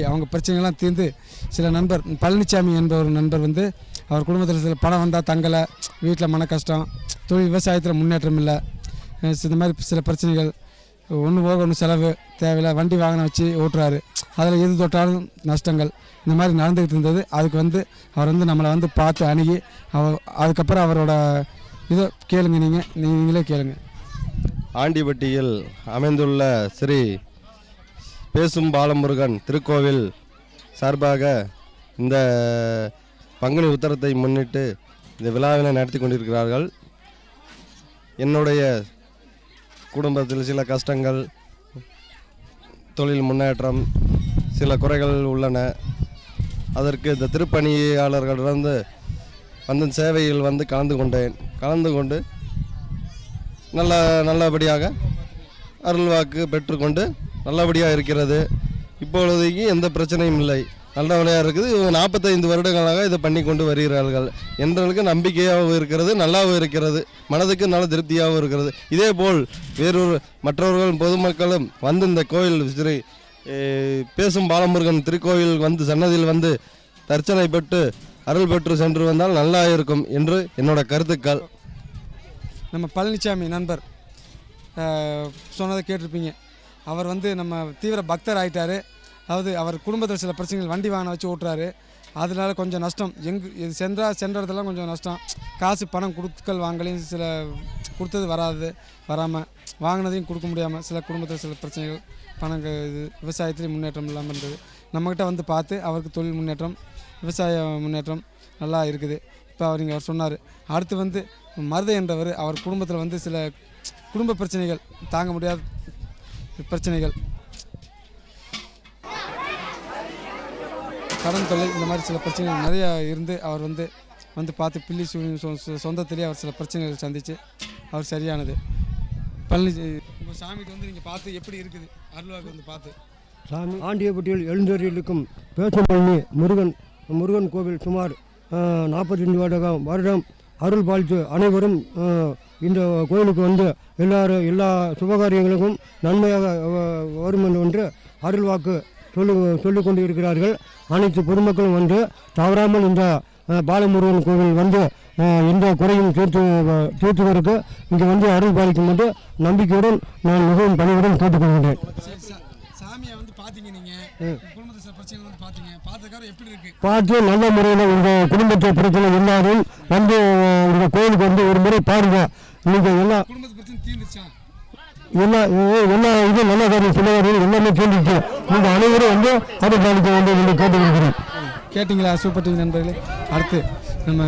அவங்க பிரச்சனைகள்லாம் தீர்ந்து சில நண்பர் பழனிசாமி என்ற ஒரு நண்பர் வந்து அவர் குடும்பத்தில் சில பணம் வந்தால் தங்கலை, வீட்டில் மன கஷ்டம், தொழில் விவசாயத்தில் முன்னேற்றம் இல்லை, இந்த மாதிரி சில பிரச்சனைகள், ஒன்று போக ஒன்று செலவு தேவையில்லை, வண்டி வாகனம் வச்சு ஓட்டுறாரு, அதில் எது தொட்டாலும் நஷ்டங்கள், இந்த மாதிரி நடந்துக்கிட்டு இருந்தது. அதுக்கு வந்து அவர் வந்து நம்மளை வந்து பார்த்து அணுகி அதுக்கப்புறம் அவரோட இதை கேளுங்க, நீங்களே கேளுங்க. ஆண்டிப்பட்டியில் அமைந்துள்ள ஸ்ரீ பேசும் பாலமுருகன் திருக்கோவில் சார்பாக இந்த பங்குனி உத்தரத்தை முன்னிட்டு இந்த விழாவினை நடத்தி கொண்டிருக்கிறார்கள். என்னுடைய குடும்பத்தில் சில கஷ்டங்கள், தொழில் முன்னேற்றம், சில குறைகள் உள்ளன. அதற்கு இந்த திருப்பணியாளர்களிடம் வந்து சேவையில் வந்து கலந்து கொண்டு நல்லபடியாக அருள்வாக்கு பெற்றுக்கொண்டு நல்லபடியாக இருக்கிறது. இப்பொழுதைக்கு எந்த பிரச்சனையும் இல்லை, நல்லபடியாக இருக்குது. 45 வருடங்களாக இதை பண்ணி கொண்டு வருகிறார்கள். எங்களுக்கு நம்பிக்கையாகவும் இருக்கிறது, நல்லாவும் இருக்கிறது, மனதுக்கு நல்ல திருப்தியாகவும் இருக்கிறது. இதேபோல் மற்றவர்கள் பொதுமக்களும் வந்து இந்த கோயில் ஸ்ரீ பேசும் பாலமுருகன் திருக்கோயில் வந்து சன்னதியில் வந்து தரிசனை பெற்று அருள் பெற்று சென்று வந்தால் நல்லா இருக்கும் என்று என்னோட கருத்துக்கள். நம்ம பழனிசாமி நண்பர் சொன்னதை கேட்டிருப்பீங்க. அவர் வந்து நம்ம தீவிர பக்தர் ஆகிட்டார். அதாவது அவர் குடும்பத்தில் சில பிரச்சனைகள், வண்டி வாகனம் வச்சு ஓட்டுறாரு, அதனால கொஞ்சம் நஷ்டம். இது சென்ற இடத்துலாம் கொஞ்சம் நஷ்டம். காசு பணம் கொடுக்கல் வாங்கலையும் சில கொடுத்தது வராமல் வாங்கினதையும் கொடுக்க முடியாமல் சில குடும்பத்தில் சில பிரச்சனைகள், பணம் இது விவசாயத்துலேயும் முன்னேற்றம் இல்லாமல் இருந்தது. நம்மக்கிட்ட வந்து பார்த்து அவருக்கு தொழில் முன்னேற்றம், விவசாய முன்னேற்றம் நல்லா இருக்குது. இப்போ அவர் சொன்னார். அடுத்து வந்து மருதை என்றவர், அவர் குடும்பத்தில் வந்து சில குடும்ப பிரச்சனைகள், தாங்க முடியாத பிரச்சனைகள், கடன் தொல்லை, இந்த மாதிரி சில பிரச்சனைகள் நிறையா இருந்து அவர் வந்து பார்த்து பில்லி சொந்தத்திலே அவர் சில பிரச்சனைகள் சந்தித்து அவர் சரியானது. உங்கள் சாமிக்கு வந்து நீங்கள் பார்த்து எப்படி இருக்குது அருள்வாக்கு வந்து பார்த்து? சாமி ஆண்டியப்பட்டியில் எழுந்தருளிக்கும் பேசும்பள்ளி முருகன் கோவில் சுமார் 45 வருடம் அருள் பாலித்து அனைவரும் இந்த கோயிலுக்கு வந்து எல்லா சுபகாரியங்களுக்கும் நன்மையாக வரும் என்று அருள்வாக்கு சொல்லிக் கொண்டு இருக்கிறார்கள். அனைத்து பொதுமக்களும் வந்து தவறாமல் இந்த பாலமுருகன் கோவில் வந்து எந்த குறையும் தீர்த்துவதற்கு இங்கே வந்து அருள் பாலிக்கும் என்று நம்பிக்கையுடன் நான் மிகவும் பணியுடன் கேட்டுக்கொள்கிறேன். பார்த்து நல்ல முறையில் இந்த குடும்பத்தை பிரச்சனை எல்லாரும் வந்து இந்த கோயிலுக்கு வந்து ஒரு முறை பாருங்க. நீங்கள் எல்லா இதுவும் நல்ல காரியம் சில காரியம் எல்லாமே தீர்ந்துச்சு. நீங்கள் அனைவரும் வந்து அருள் பாலிக்க வேண்டும் என்று கேட்டுக்கொள்கிறேன். கேட்டிங்களா? சூப்பர் டிவி நண்பர்களே. அடுத்து நம்ம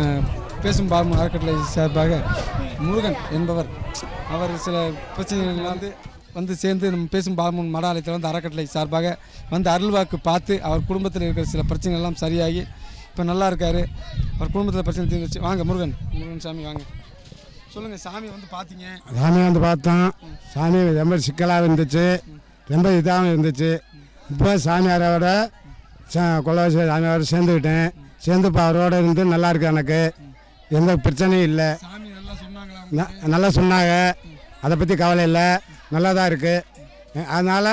பேசும் பாலமுருகன் அறக்கட்டளை சார்பாக முருகன் என்பவர், அவர் சில பிரச்சனைகள் வந்து சேர்ந்து நம்ம பேசும் பாலமுருகன் மட ஆலயத்தில் வந்து அறக்கட்டளை சார்பாக வந்து அருள்வாக்கு பார்த்து அவர் குடும்பத்தில் இருக்கிற சில பிரச்சனைகள் எல்லாம் சரியாகி இப்போ நல்லா இருக்கார். அவர் குடும்பத்தில் பிரச்சனை தீர்ந்துச்சு. வாங்க முருகன் சாமி வாங்க, சொல்லுங்கள். சாமி வந்து பார்த்தீங்க? சாமி வந்து பார்த்தோம். சாமி ரொம்ப சிக்கலாக இருந்துச்சு, ரொம்ப இதாகவும் இருந்துச்சு. இப்போ சாமியாரோட கொலவாசி சாமியாரோட சேர்ந்துக்கிட்டேன். சேர்ந்து இப்போ அவரோட இருந்து நல்லா இருக்கு. எனக்கு எந்த பிரச்சனையும் இல்லை, நல்லா சொன்னாங்க. அதை பற்றி கவலை இல்லை, நல்லா தான் இருக்குது. அதனால்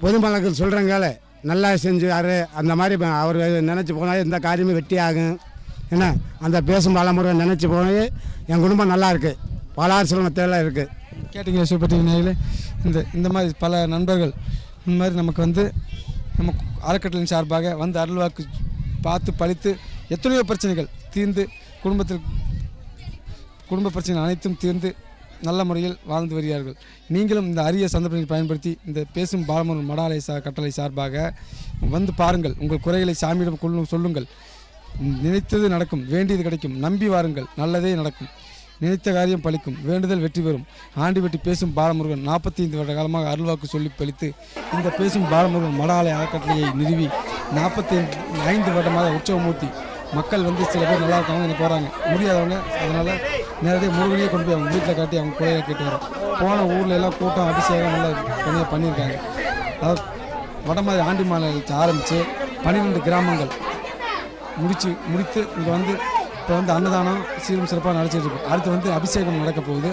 பொதுமக்களுக்கு சொல்கிறேங்கள நல்லா செஞ்சார். அந்த மாதிரி அவர் நினச்சி போனால் எந்த காரியமும் வெட்டி ஆகும். என்ன அந்த பேசும் பாலமுருகன் நினச்சி போய் என் குடும்பம் நல்லா இருக்குது, பலார் செல்வத்தையெல்லாம் இருக்குது. கேட்டிங்க சூப்பர் டிவி நேயர்களே. இந்த மாதிரி பல நண்பர்கள் இந்த மாதிரி நமக்கு வந்து நம்ம அறக்கட்டளையின் சார்பாக வந்து அருள்வாக்கு பார்த்து பழித்து எத்தனையோ பிரச்சனைகள் தீர்ந்து குடும்ப பிரச்சனைகள் அனைத்தும் தீர்ந்து நல்ல முறையில் வாழ்ந்து வருகிறார்கள். நீங்களும் இந்த அரிய சந்தர்ப்பத்தை பயன்படுத்தி இந்த பேசும் பாலமுருகன் மட ஆலய கட்டளை சார்பாக வந்து பாருங்கள். உங்கள் குறைகளை சாமியிடம் சொல்லுங்கள். நினைத்தது நடக்கும், வேண்டியது கிடைக்கும், நம்பி வாருங்கள், நல்லதே நடக்கும், நினைத்த காரியம் பலிக்கும், வேண்டுதல் வெற்றி பெறும். ஆண்டிப்பட்டி பேசும் பாலமுருகன் 45 வருட காலமாக அருள்வாக்கு சொல்லி பழித்து இந்த பேசும் பாலமுருகன் மட ஆலய அறக்கட்டளையை நிறுவி 45 வருடமாக உற்சவமூர்த்தி மக்கள் வந்து சில பேர் நல்லா இருக்காங்க, எனக்கு போகிறாங்க, முடியாதவங்க, அதனால் நேரடியாக முருகனையே கொண்டு போய் அவங்க வீட்டில் காட்டி அவங்க குறையை கேட்டு வரும். போன ஊரில் எல்லாம் கூட்டம் அபிஷேகம் நல்லா தனியாக பண்ணியிருக்காங்க. அதாவது வடமாதிரி ஆண்டி மாநிலத்தை ஆரம்பித்து 12 கிராமங்கள் முடித்து இங்கே வந்து இப்போ வந்து அன்னதானம் சீரும் சிறப்பாக நடச்சிட்டு இருக்கு. அடுத்து வந்து அபிஷேகம் நடக்க போகுது.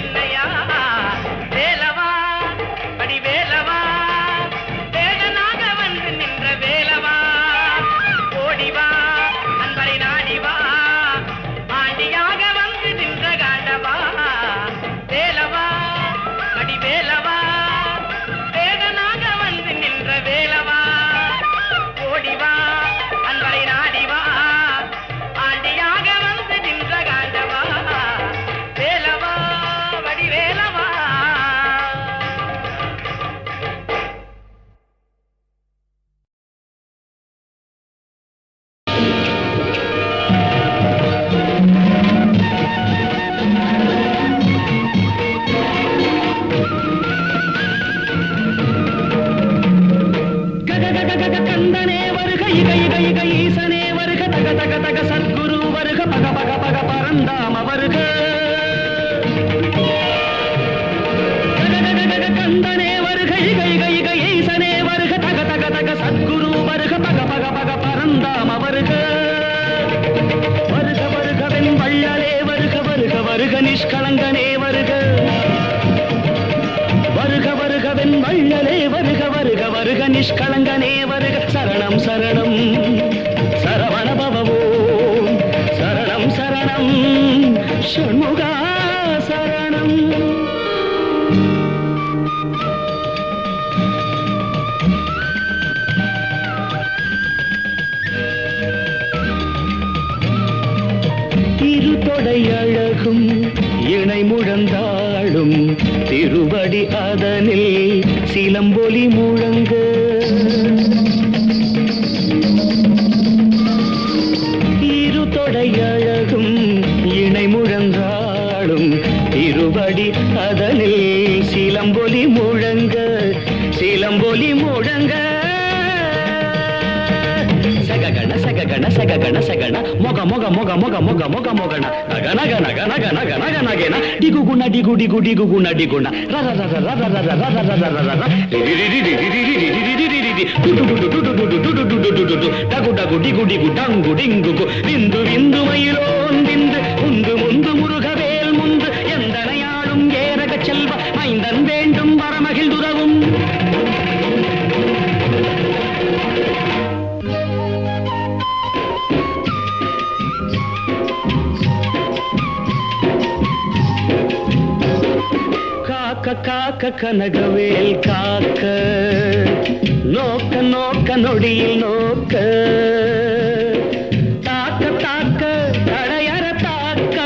என்னையா வேலவா படி வேலவா வேகனாக வந்து நின்ற வேலவா ஓடிவா அன்பரை நாடிவா ஆண்டியாக வந்து நின்ற காண்டவா வேலவா படி வேலவா வேகனாக வந்து நின்ற வேலவா ஓடிவா அன்பரை நாடிவா ஆண்டியாக வந்து நின்ற காண்டவா வேலவா வடி வேலவா. கந்தனே வருக இக இக இக ஈசனே வருக தக தக தக சத்குரு வருக பக பக பக பரந்தாம வருக கந்தனே வருக இக இக இக ஈசனே வருக தக தக தக சத்குரு வருக பக பக பக பரந்தாம வருக வருக வருகவென் வள்ளலே வருக வருக வருக நிஷ்கலங்கனே வருக வருக வருகவென் வள்ளலே வருக வருக வருக நிஷ்கலங்கனே வருக சரணம் சரணம் சரவண பவவோ சரணம் சரணம் ஷண்முகா சரணம். திருத்தொடை அழகும் இணை முழந்தாளும் திருவடி அதனில் சிலம்பொலி முழங்க இருதொடை அழகும் இணை முழந்தாளும் திருவடி அதனில் சிலம்பொலி முழங்க சிலம்பொலி முழங்க சககண சககண சககண சகண மொக மொக மொக மொக மொக மொக மொகண நக நக நக நக நக நக நகேன டிகு குண டிகு டிகு டிகு குண டிகுண ர ர ர ர ர ர ர ர ர ர ர ர ரி ரி ரி ரி ரி ரி ரி ரி ரி ரி ரி ரி டு டு டு டு டு டு டு டு டு டு டு டு டகு டகு டிகு டிகு டங்கு டிங்கு கு விந்து விந்து மயிலோன் விந்து முந்து முந்து முருகவேல் முந்து எந்தனையாளும் ஏரக செல்வ மைந்தன் வேண்டும் வரமகிழ் துறவும். காக்க காக்க கனகவேல் காக்க நோக்க நோக்க நொடியில் நோக்க தாக்க தாக்க தடையற தாக்க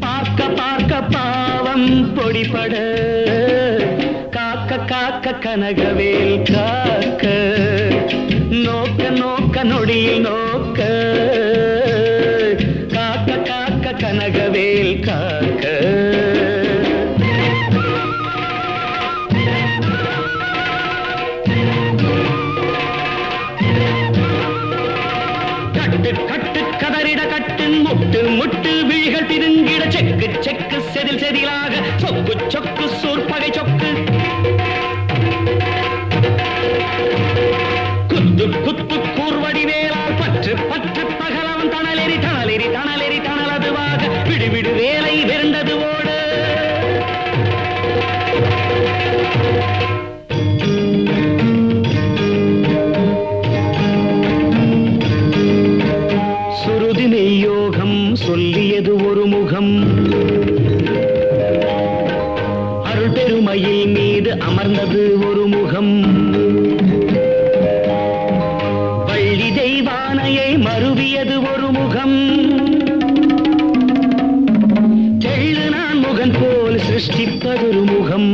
பார்க்க பார்க்க பாவம் பொடிபட காக்க காக்க கனகவேல் காக்க நோக்க நோக்க நொடியில் நோக்க காக்க காக்க கனகவேல் காக்க கட்டு கதறிட கட்டு முட்டு முட்டு விழிகள் பிதுங்கிட செக்கு செக்கு செதில் செதிலாக சொக்கு சொக்கு சூர்பகை சொக்கு குத்து குத்து கூர்வடி வேளால் பற்று பற்று பகலவன் தணலெறி தணலெறி தணலெறி தணலதுவாக விடு விடு வேலை விருந்தது ஓடு யோகம் சொல்லியது ஒரு முகம் அருள் பெருமையில் மீது அமர்ந்தது ஒரு முகம் வள்ளி தெய்வானையை மருவியது ஒரு முகம் தெள்ளு நான் முகன் போல் சிருஷ்டிப்பதொரு முகம்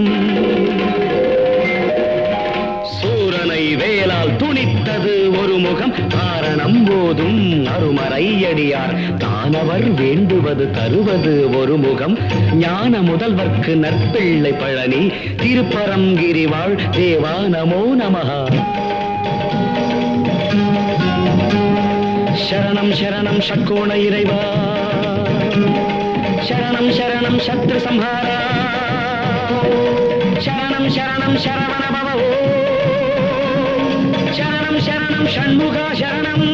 சூரனை வேலால் துணித்தது ஒரு முகம் காரணம் போதும் அருமறையடியார் தானவர் வேண்டுவது தருவது ஒரு முகம் ஞான முதல்வர்க்கு நற்பிள்ளை பழனி திருப்பரங்கிரி வாழ் தேவா நமோ நமஹ. சரணம் சரணம் ஷட்கோண இறைவா சரணம் சரணம் சத்ரு சம்ஹாரா சரணம் சரணம் சரவண பவோ சரணம் சரணம் ஷண்முகா சரணம்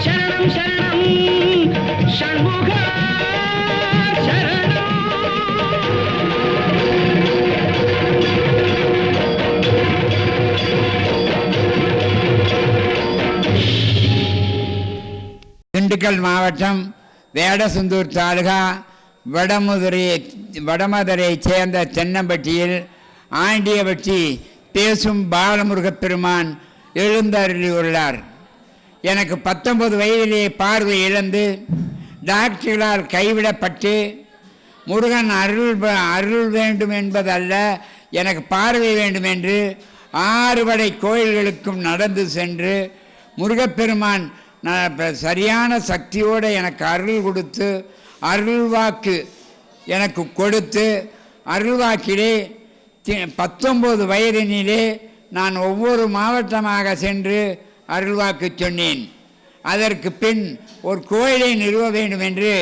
சரணம் சரணம் ஷண்முகா சரணம். திண்டுக்கல் மாவட்டம் வேடசந்தூர் தாலுகா வடமதுரையைச் சேர்ந்த தென்னம்பட்டியில் ஆண்டியபட்டி பேசும் பாலமுருகப்பெருமான் எழுந்தருளியுள்ளார். எனக்கு 19 வயதிலே பார்வை இழந்து டாக்டர்களால் கைவிடப்பட்டு முருகன் அருள் வேண்டும் என்பதல்ல, எனக்கு பார்வை வேண்டும் என்று 6 படை கோயில்களுக்கும் நடந்து சென்று முருகப்பெருமான் சரியான சக்தியோடு எனக்கு அருள் கொடுத்து அருள்வாக்கு எனக்கு கொடுத்து அருள்வாக்கிலே 19 வயதினிலே நான் ஒவ்வொரு மாவட்டமாக சென்று அருள்வாக்கு சொன்னேன். அதற்கு பின் ஒரு கோயிலை நிறுவ வேண்டும் என்று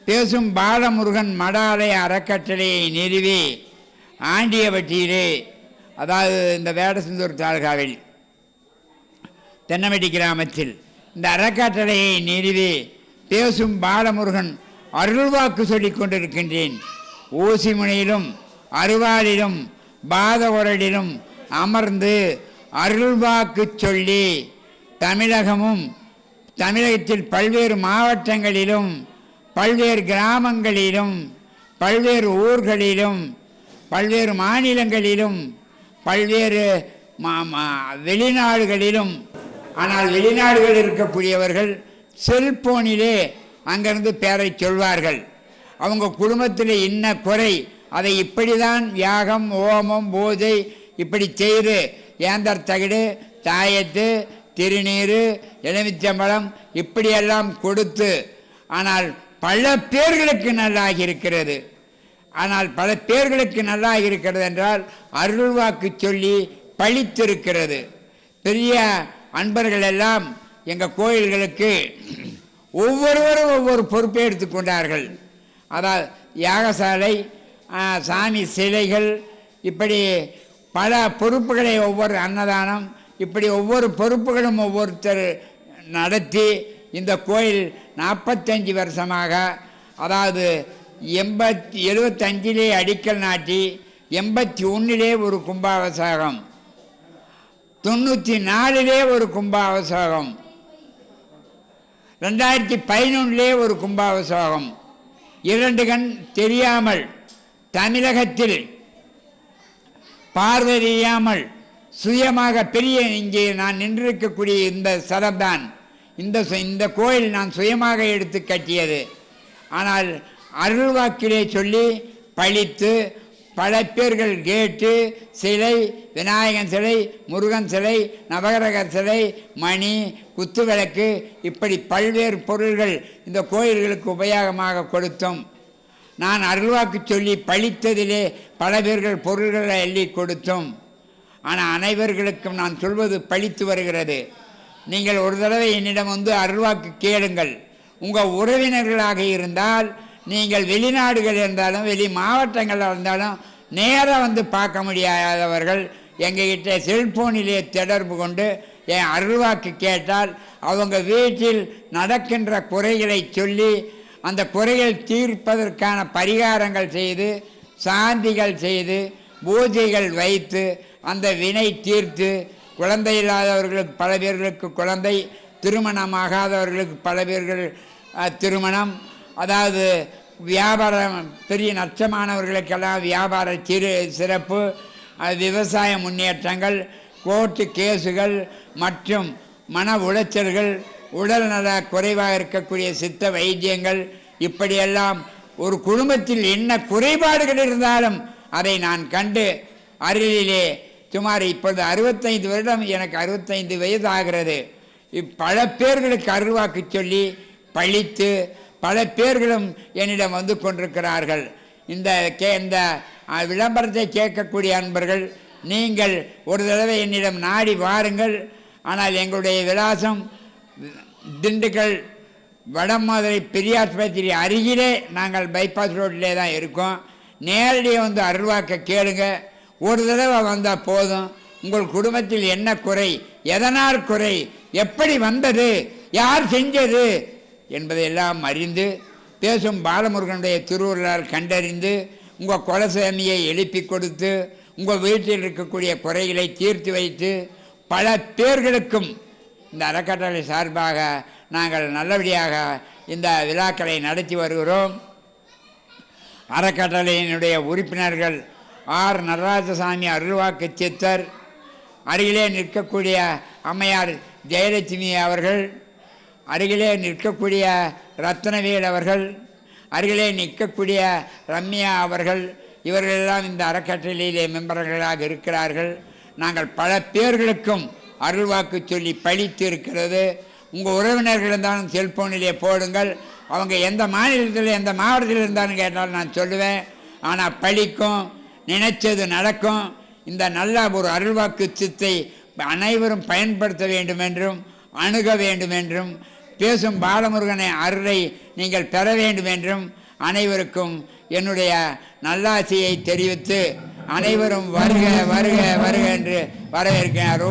பேசும் பாலமுருகன் மடாலய அறக்கட்டளையை நிறுவி ஆண்டியபட்டியிலே, அதாவது இந்த வேடசந்தூர் தாலுகாவில் தென்னம்பட்டி கிராமத்தில் இந்த அறக்கட்டளையை நிறுவி பேசும் பாலமுருகன் அருள்வாக்கு சொல்லிக் கொண்டிருக்கின்றேன். ஊசி முனையிலும் அருவாளிலும் பாதவரடிலும் அமர்ந்து அருள்வாக்கு சொல்லி தமிழகத்தில் பல்வேறு மாவட்டங்களிலும் பல்வேறு கிராமங்களிலும் பல்வேறு ஊர்களிலும் பல்வேறு மாநிலங்களிலும் பல்வேறு வெளிநாடுகளிலும், ஆனால் வெளிநாடுகளில் இருக்கக்கூடியவர்கள் செல்போனிலே அங்கிருந்து பேரை சொல்வார்கள். அவங்க குடும்பத்தில் இன்ன குறை, அதை இப்படி தான் யாகம் ஓமம் பூஜை இப்படி செய்து ஏந்தர் தகடு தாயத்து திருநீர் எலுமிச்சம்பழம் இப்படியெல்லாம் கொடுத்து, ஆனால் பல பேர்களுக்கு நல்லாகி இருக்கிறது. ஆனால் பல பேர்களுக்கு நல்லாகி இருக்கிறது என்றால் அருள்வாக்கு சொல்லி பழித்திருக்கிறது. பெரிய அன்பர்கள் எல்லாம் எங்கள் கோயில்களுக்கு ஒவ்வொருவரும் ஒவ்வொரு பொறுப்பை எடுத்துக்கொண்டார்கள். அதாவது யாகசாலை, சாமி சிலைகள், இப்படி பல பொறுப்புகளை ஒவ்வொரு அன்னதானம், இப்படி ஒவ்வொரு பொறுப்புகளும் ஒவ்வொருத்தர் நடத்தி இந்த கோயில் 45 வருஷமாக, அதாவது 75 அடிக்கல் நாட்டி 81 ஒரு கும்பாபிஷேகம், 94 ஒரு கும்பாபிஷேகம், 2011 ஒரு கும்பாபிஷேகம். 2 கண் தெரியாமல் தமிழகத்தில் பார்வையாமல் சுயமாக பெரிய இங்கே நான் நின்றிருக்கக்கூடிய இந்த ஸ்தலம்தான் இந்த கோயில் நான் சுயமாக எடுத்து கட்டியது. ஆனால் அருள்வாக்கிலே சொல்லி பழித்து பல பேர்கள் கேட்டு சிலை, விநாயகன் சிலை, முருகன் சிலை, நவகிரகர் சிலை, மணி, குத்துவிளக்கு இப்படி பல்வேறு பொருள்கள் இந்த கோயில்களுக்கு உபயோகமாக கொடுத்தோம். நான் அருள்வாக்கு சொல்லி பழித்ததிலே பல பேர்கள் பொருள்களை அள்ளி கொடுத்தோம். ஆனால் அனைவர்களுக்கும் நான் சொல்வது பழித்து வருகிறது. நீங்கள் ஒரு தடவை என்னிடம் வந்து அருள்வாக்கு கேளுங்கள். உங்கள் உறவினர்களாக இருந்தால், நீங்கள் வெளிநாடுகள் இருந்தாலும் வெளி மாவட்டங்களில் இருந்தாலும் நேராக வந்து பார்க்க முடியாதவர்கள் எங்ககிட்ட செல்போனிலே தொடர்பு கொண்டு என் அருள்வாக்கு கேட்டால் அவங்க வீட்டில் நடக்கின்ற குறைகளை சொல்லி அந்த குறைகள் தீர்ப்பதற்கான பரிகாரங்கள் செய்து சாந்திகள் செய்து பூஜைகள் வைத்து அந்த வினை தீர்த்து, குழந்தை இல்லாதவர்களுக்கு பல பேர்களுக்கு குழந்தை, திருமணமாகாதவர்களுக்கு பல பேர்கள் திருமணம், அதாவது வியாபாரம் பெரிய நஷ்டமானவர்களுக்கெல்லாம் வியாபார சிறப்பு, விவசாய முன்னேற்றங்கள், கோர்ட்டு கேஸுகள் மற்றும் மன உளைச்சல்கள், உடல்நல குறைவாக இருக்கக்கூடிய சித்த வைத்தியங்கள், இப்படியெல்லாம் ஒரு குடும்பத்தில் என்ன குறைபாடுகள் இருந்தாலும் அதை நான் கண்டு அருளிலே சுமார் இப்பொழுது 65 வருடம், எனக்கு 65 வயது ஆகிறது. பல பேர்களுக்கு அருள்வாக்கு சொல்லி பழித்து பல பேர்களும் என்னிடம் வந்து கொண்டிருக்கிறார்கள். இந்த விளம்பரத்தை கேட்கக்கூடிய அன்பர்கள் நீங்கள் ஒரு தடவை என்னிடம் நாடி வாருங்கள். ஆனால் எங்களுடைய விலாசம் திண்டுக்கல் வடமதுரை பெரியாஸ்பத்திரி அருகிலே, நாங்கள் பைபாஸ் ரோட்டிலே தான் இருக்கோம். நேரடியாக வந்து அருள்வாக்க கேளுங்க. ஒரு தடவை வந்தால் போதும். உங்கள் குடும்பத்தில் என்ன குறை, எதனால் குறை, எப்படி வந்தது, யார் செஞ்சது என்பதையெல்லாம் அறிந்து பேசும் பாலமுருகனுடைய திருவுருளால் கண்டறிந்து உங்கள் குலசாமியை எழுப்பி கொடுத்து உங்கள் வீட்டில் இருக்கக்கூடிய குறைகளை தீர்த்து வைத்து பல பேர்களுக்கும் இந்த அறக்கட்டளை சார்பாக நாங்கள் நல்லபடியாக இந்த விழாக்களை நடத்தி வருகிறோம். அறக்கட்டளையினுடைய உறுப்பினர்கள் ஆர் நடராஜசாமி அருள்வாக்கு சித்தர், அருகிலே நிற்கக்கூடிய அம்மையார் ஜெயலட்சுமி அவர்கள், அருகிலே நிற்கக்கூடிய ரத்னவேல் அவர்கள், அருகிலே நிற்கக்கூடிய ரம்யா அவர்கள், இவர்களெல்லாம் இந்த அறக்கட்டளையிலே மெம்பர்களாக இருக்கிறார்கள். நாங்கள் பல பேர்களுக்கும் அருள்வாக்கு சொல்லி பழித்து இருக்கிறது. உங்கள் உறவினர்கள் இருந்தாலும் செல்ஃபோனிலே போடுங்கள், அவங்க எந்த மாநிலத்தில் எந்த மாவட்டத்தில் இருந்தாலும் கேட்டாலும் நான் சொல்லுவேன். ஆனால் பழிக்கும், நினைச்சது நடக்கும். இந்த நல்ல ஒரு அருள்வாக்கு சித்தை அனைவரும் பயன்படுத்த வேண்டும் என்றும் அணுக வேண்டும் என்றும் பேசும் பாலமுருகனை அருளை நீங்கள் பெற வேண்டும் என்றும் அனைவருக்கும் என்னுடைய நல்லாசியை தெரிவித்து அனைவரும் வருக வருக வருக என்று வரவேற்கிறார்.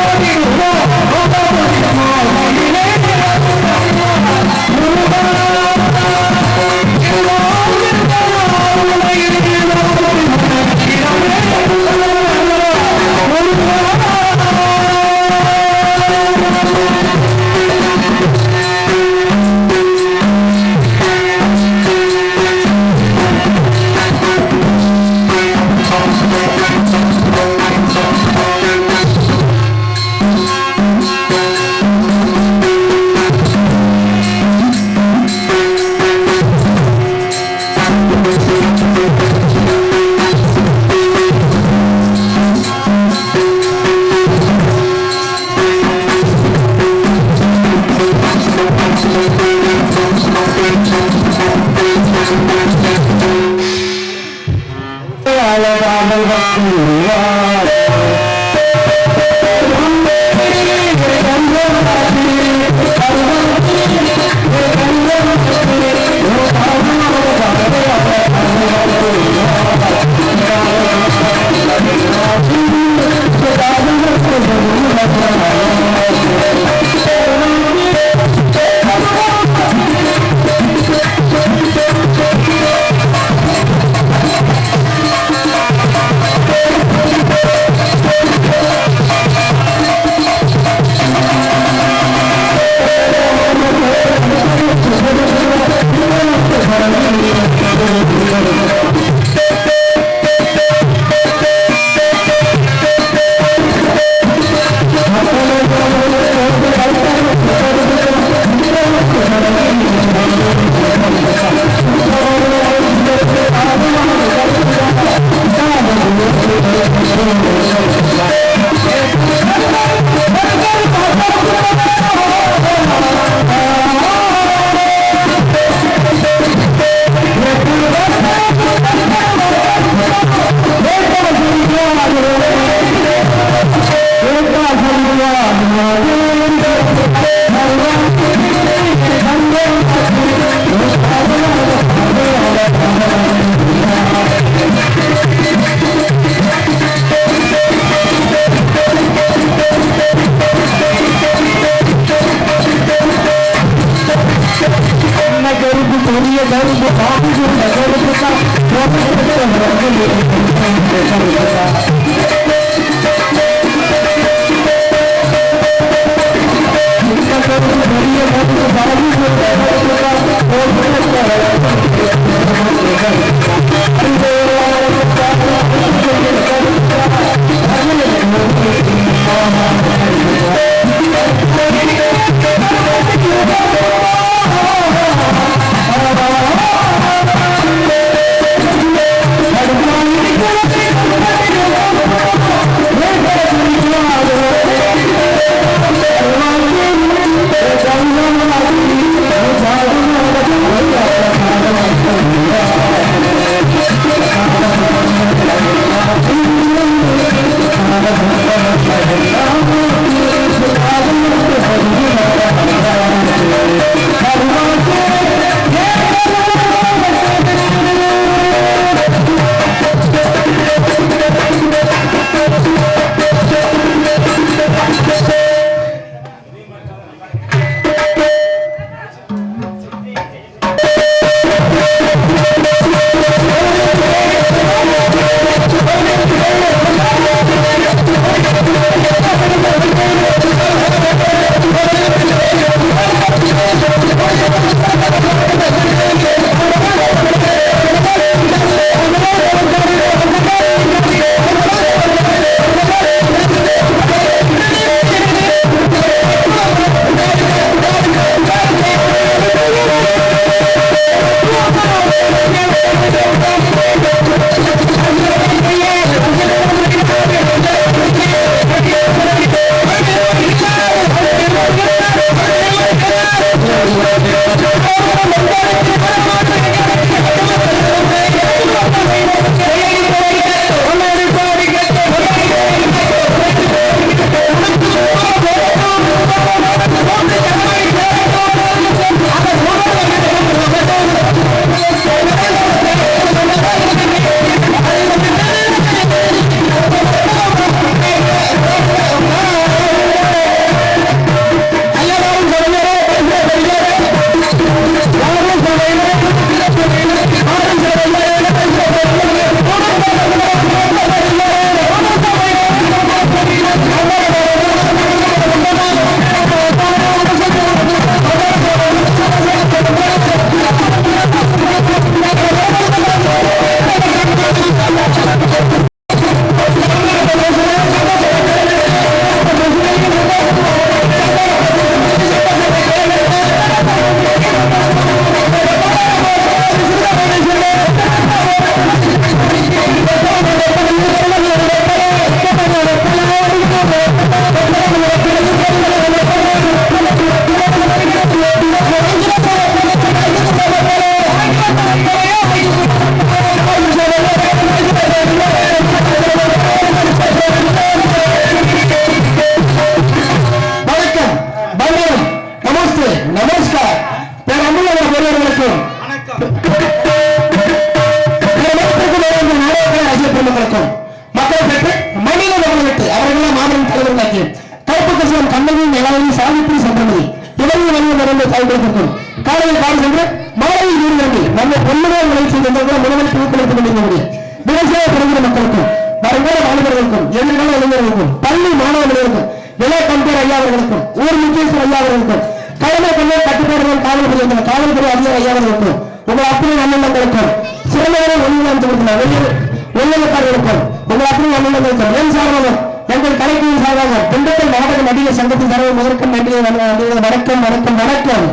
Are you Oh, ராஜித்ரி சந்திரமதி இளைஞர் வணிக நடந்த செயல்படுத்திருக்கும் காலையில் காலை சென்று மாலையில் வீடு நம்பி நம்ம பொன்முறையை விளைச்சி முதலில் புதுப்பிடித்துக் கொண்டிருந்தபடி விவசாய பிரிவின மக்களுக்கும் வருங்கால மாணவர்களுக்கும் எதிர்கால இளைஞர்களுக்கும் பள்ளி மாணவர்களுக்கும் விலை கம்பீர் ஐயா அவர்களுக்கும் ஊர் முக்கியஸ்தர் ஐயா அவர்களுக்கும் கடமை கொண்டு கட்டுப்பாடுகள் காவல்துறை அதிகாரி ஐயா அவர்களுக்கும் உங்கள் அத்தனை நல்லங்களுக்கும் சிறந்தவரை வெள்ளையக்காரர்களுக்கும் உங்கள் அத்தனை நல்லங்களுக்கும் என் சார்பாக எங்கள் கலைக்குழு சார்பாக திண்டுக்கல் நாடக நடிகர் சங்கத்தின் சார்பாக முதற்கும் நன்றியை வணக்கம் வணக்கம் வணக்கம்.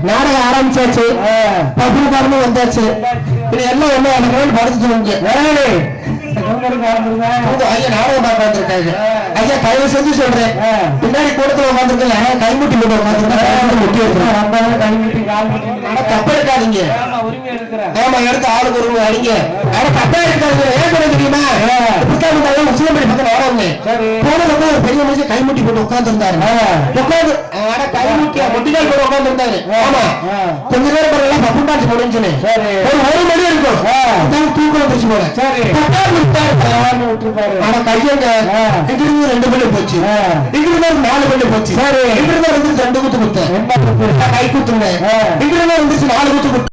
நாடகம் ஆரம்பிச்சாச்சு, பப்ளிக் வந்தாச்சு. இது எல்லாம் என்ன படுத்து ஐயா நாடகம் பார்க்க வந்திருக்காங்க. ஐயா தயவு செஞ்சு சொல்றேன், பின்னாடி கூடத்துல உட்காந்துருக்கல கைமுட்டி போட்டு உட்காந்துருக்கேன். தப்ப இருக்காதீங்க. ஆமா எடுத்து ஆளுக்கு ஒரு அடிங்க. ஆனா தப்பா இருக்காது. ஏன் கூட தெரியுமா, புத்தகம் முஸ்லீம் பக்கம் வரவங்க போனதுக்கு ஒரு பெரிய மனுஷன் கைமுட்டி போட்டு உட்கார்ந்து இருந்தாரு. உட்காந்து கைமுட்டியா முட்டிக்கால் போட்டு உட்கார்ந்து இருந்தாரு. ஆமா கொஞ்ச நேரம் பரவாயில்ல பப்பு பாட்டு போடுன்னு சொல்லி ஒரு மணி இருக்கும் தூக்கம் வந்துருச்சு போல. ஆனா கையங்க இங்கிருந்து 2 பல்லு போச்சு, இங்கிருந்து 4 பல்லு போச்சு, இங்கிருந்து 2 குத்து குத்தேன், கை குத்துங்க, இங்கிருந்து 4 குத்து